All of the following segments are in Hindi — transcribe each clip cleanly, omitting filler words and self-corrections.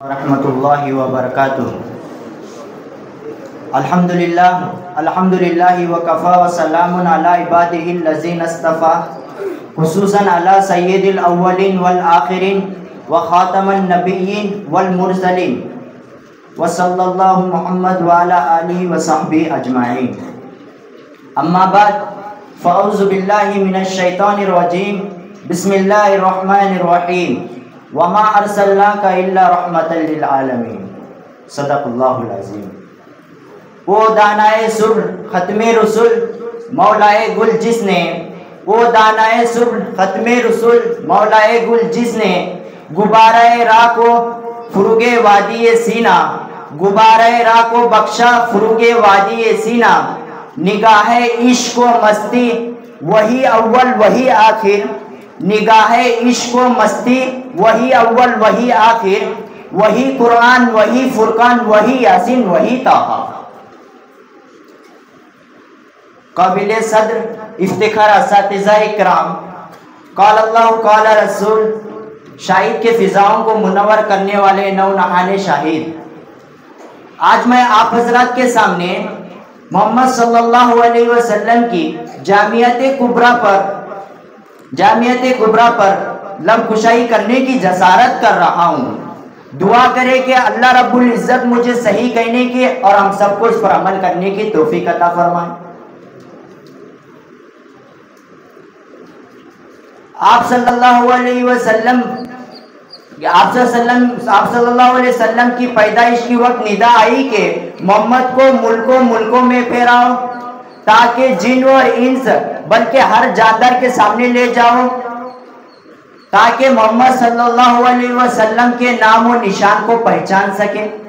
रहमतुल्लाहि व बरकातुहू। अल्हम्दुलिल्लाह व कफ़ा व सलामुन अला इबादिहिल लज़ीना इस्तफ़ा खुसूसन अला सय्यिदिल अव्वलीन वल आखिरीन व ख़ातमन नबिय्यीन वल मुरसलीन व सल्लल्लाहु मुहम्मद व अला आलिहि व सहबिहि अजमाईन। अम्मा बाद फ़अऊज़ु बिल्लाहि मिनश शैतानिर रजीम। बिस्मिल्लाहिर रहमानिर रहीम। वमा अर्सलनाका इल्ला रहमतल लिल आलमीन। सदक़ल्लाहुल अज़ीम। वो दानाए सुब्ह ख़त्मे रसूल मौलाए गुल जिसने, वो दानाए सुब्ह ख़त्मे रसूल मौलाए गुल जिसने गुबाराए राह को फुरुगे वादिये सीना, गुबाराए राह को बख्शा फुरुगे वादिये सीना। निगाहे इश्क व मस्ती वही अव्वल वही आखिर, निगाहे इश्क व मस्ती वही अव्वल वही आखिर, वही कुरान वही फुरकान वही यासीन वही ताहा। काबिले सद्र इफ्तिखार असातिज़ा इकराम, क़ाल अल्लाह क़ाल रसूल, शाहिद के फिजाओं को मुनव्वर करने वाले नौ नहाने शाहिद। आज मैं आप हजरात के सामने मोहम्मद सल्लल्लाहु अलैहि वसल्लम की जामियत कुबरा पर लब कुशाई करने की जसारत कर रहा हूँ। दुआ करे कि अल्लाह रब्बुल इज़्ज़त मुझे सही कहने की और हम सबको इस पर अमल करने की तौफीक अता फरमाए। आप सल्लल्लाहु अलैहि वसल्लम की पैदाइश की वक्त निदा आई कि मोहम्मद को मुल्कों में फैलाओ ताकि जिन और इंस बल्कि हर जानदार के सामने ले जाओ, ताकि मोहम्मद सल्लल्लाहु अलैहि वसल्लम के नाम और निशान को पहचान सके।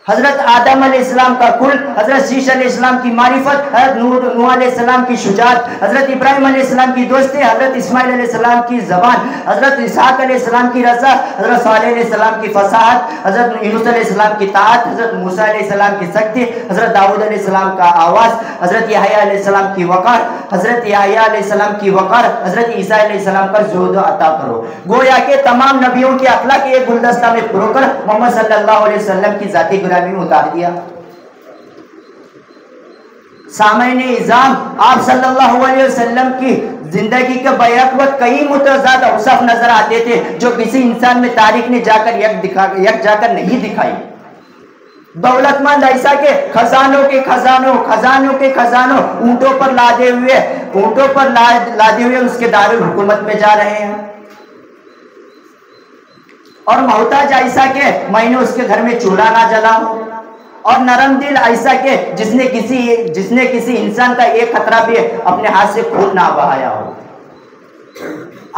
हजरत आदम अलैहिस्सलाम का कुल, हजरत शीश अलैहिस्सलाम की मारिफत, हजरत नूह अलैहिस्सलाम की शुजाअत, हजरत इब्राहिम अलैहिस्सलाम की दोस्ती, हजरत इस्माइल अलैहिस्सलाम की ज़बान, हजरत इसहाक अलैहिस्सलाम की रज़ा, हजरत सालेह अलैहिस्सलाम की फसाहत, हजरत यूनुस अलैहिस्सलाम की ताअत, हजरत मूसा अलैहिस्सलाम की सख्ती, हजरत दाऊद अलैहिस्सलाम का आवाज़, हजरत याहया अलैहिस्सलाम की वक़ार, हजरत याहया अलैहिस्सलाम की वक़ार, हजरत ईसा अलैहिस्सलाम का ज़ुहद अता करो। गोया के तमाम नबियों के अखलाक एक गुलदस्ता में पुरोकर मोहम्मद सल्लल्लाहु अलैहि वसल्लम की ज़ाती गुलामी उतार दिया। सामईने इज़ाम, आप सल्लल्लाहु अलैहि वसल्लम की जिंदगी के बैक वक्त कई मुतज़ाद औसाफ नजर आते थे जो किसी इंसान में तारीख ने जाकर यक जाकर नहीं दिखाई। दौलतमंद ऐसा के खजानों के खजानों ऊंटों पर लादे हुए उसके दारुल हुकूमत में जा रहे हैं, और मोहताज ऐसा के मैंने उसके घर में चूल्हा ना जला हो, और नरम दिल ऐसा के जिसने किसी इंसान का एक खतरा भी अपने हाथ से खून ना बहाया हो।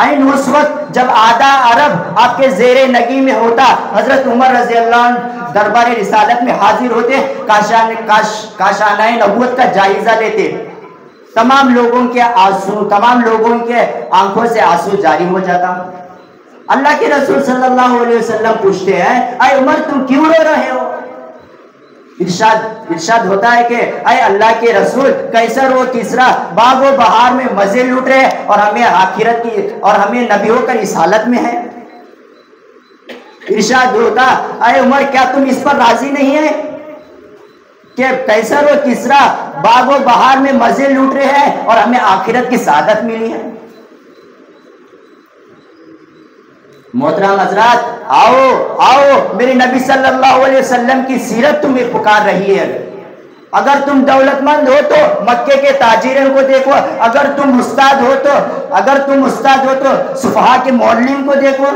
ऐन उस वक्त जब आधा अरब आपके जेरे नगी में होता, हजरत उमर रज़ी अल्लाह अन्हु दरबार रिसालत में हाजिर होते, काशानाए नबूवत का जायजा लेते, तमाम लोगों के आंखों से आंसू जारी हो जाता। अल्लाह के रसूल सल्लल्लाहु अलैहि वसल्लम पूछते हैं, अय उमर तुम क्यों रो रहे हो? इरशाद होता है कि अय अल्लाह के रसूल, कैसर व किसरा बागो बहार में मजे लूट रहे और हमें नबी होकर इस हालत में है। इरशाद होता, अय उमर क्या तुम इस पर राजी नहीं है कि कैसर व किसरा बागो बहार में मजे लूट रहे हैं और हमें आखिरत की सादत मिली है? मोहतरम हजरात, आओ मेरे नबी सल्लल्लाहु अलैहि वसल्लम की सीरत तुम्हें पुकार रही है। अगर तुम दौलतमंद हो तो मक्के के ताजिरों को देखो, अगर तुम उस्ताद हो तो सुफहा के मौल्लिम को देखो,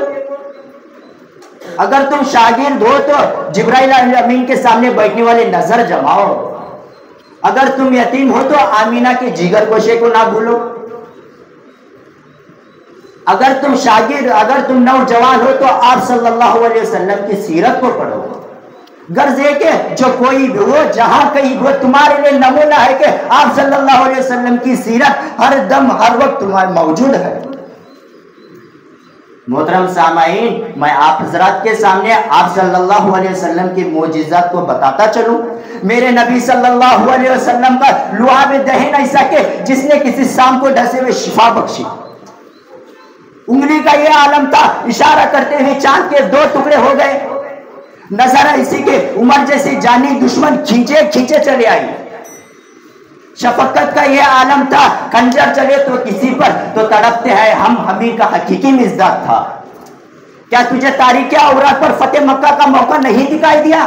अगर तुम शागिर्द हो तो जिब्राइल अमीन के सामने बैठने वाले नजर जमाओ, अगर तुम यतीम हो तो आमीना के जिगर गोशे को ना भूलो, अगर तुम नौजवान हो तो आप सल्लल्लाहु अलैहि वसल्लम की सीरत को पढ़ो। गर्ज है कि जो कोई भी हो, जहां कहीं हो, तुम्हारे लिए नमूना है कि आप सल्लल्लाहु अलैहि वसल्लम की सीरत हर दम हर वक्त तुम्हारे मौजूद है। मोहतरम सामाईन, मैं आप हजरात के सामने आप सल्लल्लाहु अलैहि वसल्लम के मोजिज़ात को बताता चलूं। मेरे नबी सल्लल्लाहु अलैहि वसल्लम का लुआब दहन ऐसा के जिसने किसी शाम को डसे हुए शिफा बख्शी। उंगली का यह आलम था, इशारा करते हुए चांद के दो टुकड़े हो गए। नजर इसी के उमर जैसी जानी दुश्मन खींचे खींचे चले आई। शफकत का यह आलम था, खंजर चले तो किसी पर तो तड़पते हैं हम, हमी का हकीकी मिजाज था। क्या तुझे तारीख औरात पर फतेह मक्का का मौका नहीं दिखाई दिया?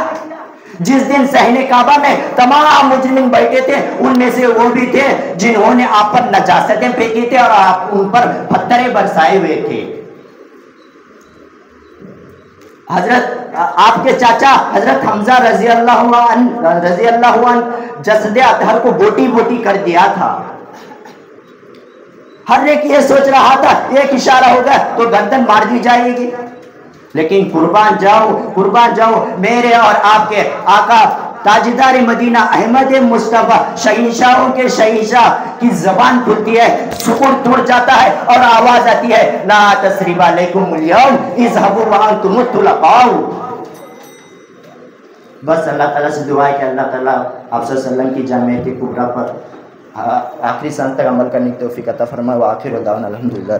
जिस दिन सहने काबा में तमाम मुजरिम बैठे थे, उनमें से वो भी थे जिन्होंने आप पर नजासतें फेंकी थे और आप उन पर पत्थरे बरसाए हुए थे। हजरत आपके चाचा हजरत हमजा रजी अल्लाह अन्हु जसदे अतहर को बोटी बोटी कर दिया था। हर एक ये सोच रहा था एक इशारा होगा तो गर्दन मार दी जाएगी, लेकिन कुर्बान जाओ मेरे और आपके आका ताजदार मदीना अहमद मुस्तफा शहींशाहों के शहींशाह की जबान खुलती है, सुकून टूट जाता है और आवाज आती है ला तसरीबा अलैकुमुल यौम इज़हबू व अंतुम तुलक़ाउ। बस अल्लाह ताला से दुआ है कि अल्लाह ताला आप सल्लल्लाहु अलैहि वसल्लम की जामियत कुबरा पर आखिरी सांस तक अमल करने की तौफीक अता फरमाए। व आखिर दावाना अल्हम्दुलिल्लाह।